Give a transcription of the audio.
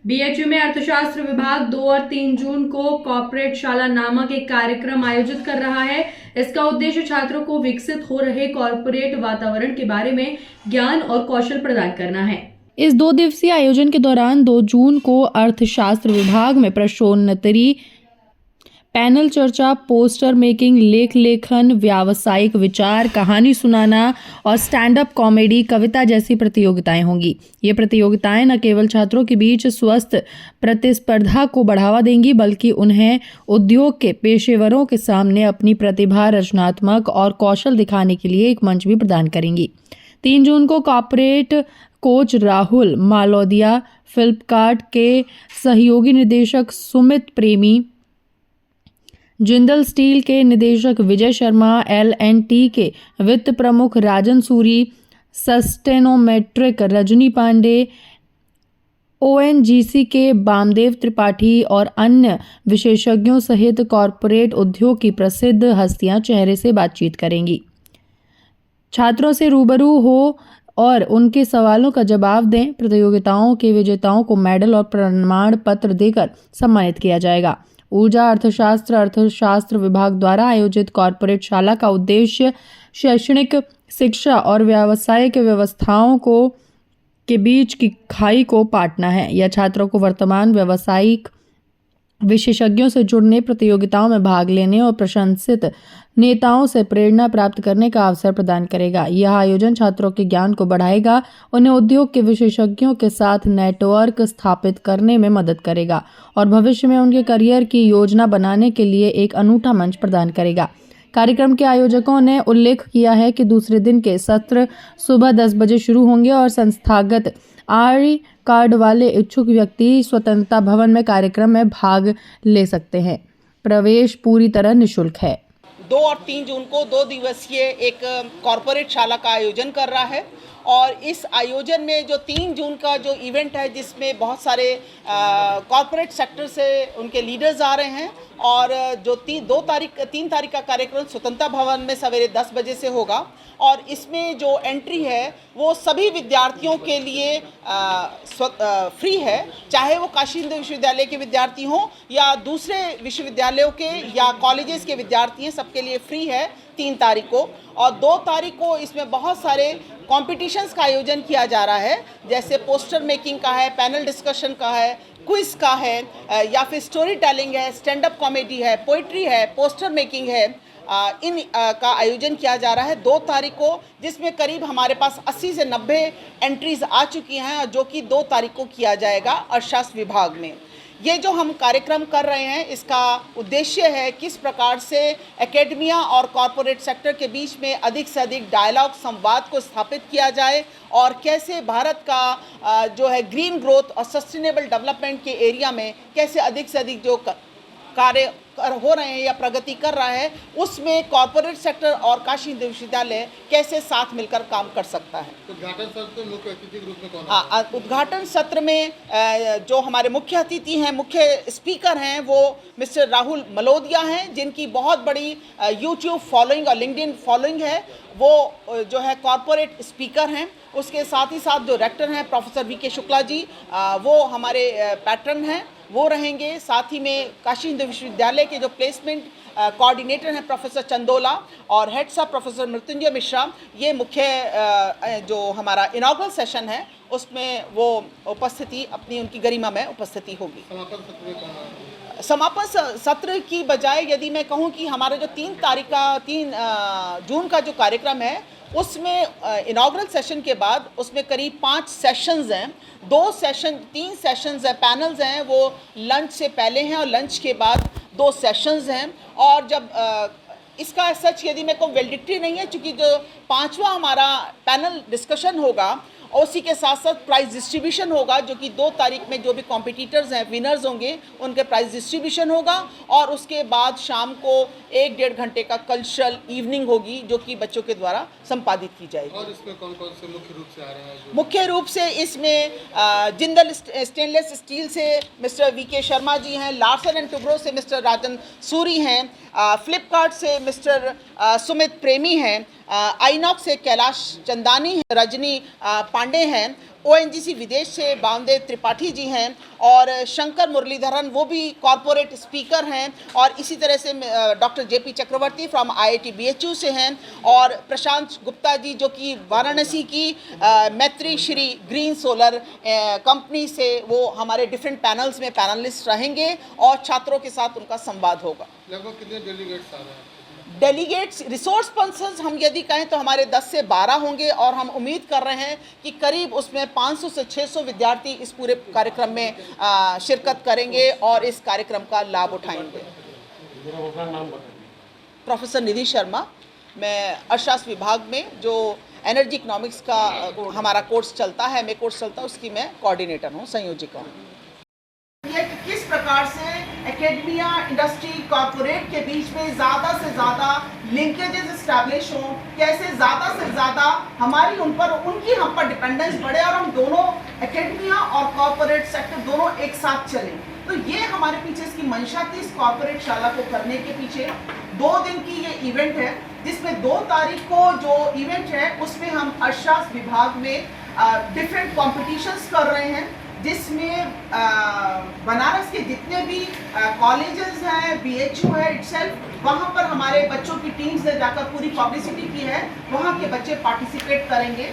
BHU में अर्थशास्त्र विभाग 2 और 3 जून को कॉर्पोरेट शाला नामक एक कार्यक्रम आयोजित कर रहा है। इसका उद्देश्य छात्रों को विकसित हो रहे कॉर्पोरेट वातावरण के बारे में ज्ञान और कौशल प्रदान करना है। इस 2 दिवसीय आयोजन के दौरान 2 जून को अर्थशास्त्र विभाग में प्रश्नोत्तरी, पैनल चर्चा, पोस्टर मेकिंग, लेख लेखन, व्यावसायिक विचार, कहानी सुनाना और स्टैंड अप कॉमेडी, कविता जैसी प्रतियोगिताएं होंगी। ये प्रतियोगिताएं न केवल छात्रों के बीच स्वस्थ प्रतिस्पर्धा को बढ़ावा देंगी, बल्कि उन्हें उद्योग के पेशेवरों के सामने अपनी प्रतिभा, रचनात्मक और कौशल दिखाने के लिए एक मंच भी प्रदान करेंगी। 3 जून को कॉर्पोरेट कोच राहुल मालोदिया, फ्लिपकार्ट के सहयोगी निदेशक सुमित प्रेमी, जिंदल स्टील के निदेशक विजय शर्मा, L&T के वित्त प्रमुख राजन सूरी, सस्टेनोमेट्रिक रजनी पांडे, ONGC के बामदेव त्रिपाठी और अन्य विशेषज्ञों सहित कॉर्पोरेट उद्योग की प्रसिद्ध हस्तियां चेहरे से बातचीत करेंगी। छात्रों से रूबरू हो और उनके सवालों का जवाब दें। प्रतियोगिताओं के विजेताओं को मेडल और प्रमाण पत्र देकर सम्मानित किया जाएगा। ऊर्जा अर्थशास्त्र विभाग द्वारा आयोजित कॉर्पोरेट शाला का उद्देश्य शैक्षणिक शिक्षा और व्यावसायिक व्यवस्थाओं के बीच की खाई को पाटना है। यह छात्रों को वर्तमान व्यावसायिक विशेषज्ञों से जुड़ने, प्रतियोगिताओं में भाग लेने और प्रशंसित नेताओं से प्रेरणा प्राप्त करने का अवसर प्रदान करेगा। यह आयोजन छात्रों के ज्ञान को बढ़ाएगा, उन्हें उद्योग के विशेषज्ञों के साथ नेटवर्क स्थापित करने में मदद करेगा और भविष्य में उनके करियर की योजना बनाने के लिए एक अनूठा मंच प्रदान करेगा। कार्यक्रम के आयोजकों ने उल्लेख किया है कि दूसरे दिन के सत्र सुबह 10 बजे शुरू होंगे और संस्थागत आई कार्ड वाले इच्छुक व्यक्ति स्वतंत्रता भवन में कार्यक्रम में भाग ले सकते हैं। प्रवेश पूरी तरह निःशुल्क है। 2 और 3 जून को 2 दिवसीय एक कॉर्पोरेट शाला का आयोजन कर रहा है और इस आयोजन में जो 3 जून का जो इवेंट है, जिसमें बहुत सारे कॉर्पोरेट सेक्टर से उनके लीडर्स आ रहे हैं और जो 3 तारीख का कार्यक्रम स्वतंत्रता भवन में सवेरे 10 बजे से होगा और इसमें जो एंट्री है वो सभी विद्यार्थियों के लिए फ्री है, चाहे वो काशी हिंदू विश्वविद्यालय के विद्यार्थी हों या दूसरे विश्वविद्यालयों के या कॉलेजेस के विद्यार्थी हैं, सबके लिए फ्री है 3 तारीख को। और 2 तारीख को इसमें बहुत सारे कॉम्पिटिशन्स का आयोजन किया जा रहा है, जैसे पोस्टर मेकिंग का है, पैनल डिस्कशन का है, क्विज का है या फिर स्टोरी टेलिंग है, स्टैंड अप कॉमेडी है, पोइट्री है, पोस्टर मेकिंग है। इन का आयोजन किया जा रहा है 2 तारीख को, जिसमें करीब हमारे पास 80 से 90 एंट्रीज आ चुकी हैं, जो कि 2 तारीख को किया जाएगा अर्थशास्त्र विभाग में। ये जो हम कार्यक्रम कर रहे हैं, इसका उद्देश्य है किस प्रकार से एकेडमिया और कॉरपोरेट सेक्टर के बीच में अधिक से अधिक डायलॉग, संवाद को स्थापित किया जाए और कैसे भारत का जो है ग्रीन ग्रोथ और सस्टेनेबल डेवलपमेंट के एरिया में कैसे अधिक से अधिक जो कार्य हो रहे हैं या प्रगति कर रहा है, उसमें कॉर्पोरेट सेक्टर और काशी हिंदू विश्वविद्यालय कैसे साथ मिलकर काम कर सकता है। उद्घाटन सत्र मुख्य अतिथि के रूप में कौन है? उद्घाटन सत्र में जो हमारे मुख्य अतिथि हैं, मुख्य स्पीकर हैं, वो मिस्टर राहुल मलोदिया हैं, जिनकी बहुत बड़ी यूट्यूब फॉलोइंग और लिंक्डइन फॉलोइंग है। वो जो है कॉर्पोरेट स्पीकर हैं। उसके साथ ही साथ जो रेक्टर हैं प्रोफेसर VK शुक्ला जी, वो हमारे पैटर्न हैं, वो रहेंगे। साथ ही में काशी हिंदू विश्वविद्यालय के जो प्लेसमेंट कोऑर्डिनेटर हैं प्रोफेसर चंदोला और हेड साहब प्रोफेसर मृत्युंजय मिश्रा, ये मुख्य जो हमारा इनॉग्रल सेशन है उसमें वो उपस्थिति अपनी उनकी गरिमा में उपस्थिति होगी। समापन सत्र की बजाय यदि मैं कहूं कि हमारा जो 3 जून का जो कार्यक्रम है, उसमें इनॉग्रल सेशन के बाद उसमें करीब 5 सेशंस हैं। 3 सेशंस हैं, पैनल्स हैं, वो लंच से पहले हैं और लंच के बाद 2 सेशंस हैं। और जब इसका सच यदि मैं कहूँ वैलिडिटी नहीं है, क्योंकि जो 5वां हमारा पैनल डिस्कशन होगा और उसी के साथ साथ प्राइज़ डिस्ट्रीब्यूशन होगा, जो कि 2 तारीख में जो भी कॉम्पिटिटर्स हैं, विनर्स होंगे, उनके प्राइज़ डिस्ट्रीब्यूशन होगा। और उसके बाद शाम को 1-1.5 घंटे का कल्चरल इवनिंग होगी, जो कि बच्चों के द्वारा संपादित की जाएगी। और इसमें कौन कौन से मुख्य रूप से आ रहे हैं? मुख्य रूप से इसमें जिंदल स्टेनलेस स्टील से मिस्टर VK शर्मा जी हैं, लार्सन एंड टुब्रो से मिस्टर राजन सूरी हैं, फ्लिपकार्ट से मिस्टर सुमित प्रेमी हैं, आइनॉक्स से कैलाश चंदानी है, रजनी पांडे हैं, ओएनजीसी विदेश से बामदेव त्रिपाठी जी हैं और शंकर मुरलीधरन वो भी कॉरपोरेट स्पीकर हैं और इसी तरह से doctor JP Chakravarti from IIT BHU से हैं और प्रशांत गुप्ता जी जो कि वाराणसी की मैत्री श्री ग्रीन सोलर कंपनी से वो हमारे डिफरेंट पैनल्स में पैनलिस्ट रहेंगे और छात्रों के साथ उनका संवाद होगा। लगभग कितने डेलीगेट्स आ रहे हैं? डेलीगेट्स रिसोर्स पर्सन्स हम यदि कहें तो हमारे 10 से 12 होंगे और हम उम्मीद कर रहे हैं कि करीब उसमें 500 से 600 विद्यार्थी इस पूरे कार्यक्रम में शिरकत करेंगे और इस कार्यक्रम का लाभ उठाएंगे। प्रोफेसर निधि शर्मा, मैं अर्थशास्त्र विभाग में जो एनर्जी इकोनॉमिक्स का हमारा कोर्स चलता है, मैं कोर्स चलता है उसकी मैं कोऑर्डिनेटर हूँ, संयोजिका हूँ। किस प्रकार से एकेडमिया, इंडस्ट्री, कॉर्पोरेट के बीच में ज़्यादा से ज़्यादा लिंकेजेस इस्टेब्लिश हों, कैसे ज़्यादा से ज़्यादा हमारी उन पर उनकी हम पर डिपेंडेंस बढ़े और हम दोनों एकेडमिया और कॉर्पोरेट सेक्टर दोनों एक साथ चलें। तो ये हमारे पीछे इसकी मंशा थी। इस कॉर्पोरेट शाला को करने के पीछे 2 दिन की ये इवेंट है जिसमें 2 तारीख को जो इवेंट है उसमें हम अर्थशास्त्र विभाग में डिफरेंट कॉम्पिटिशन्स कर रहे हैं जिसमें बनारस के जितने भी कॉलेजेस हैं, बीएचयू है इटसेल्फ, वहाँ पर हमारे बच्चों की टीम्स ने जाकर पूरी पब्लिसिटी की है, वहाँ के बच्चे पार्टिसिपेट करेंगे।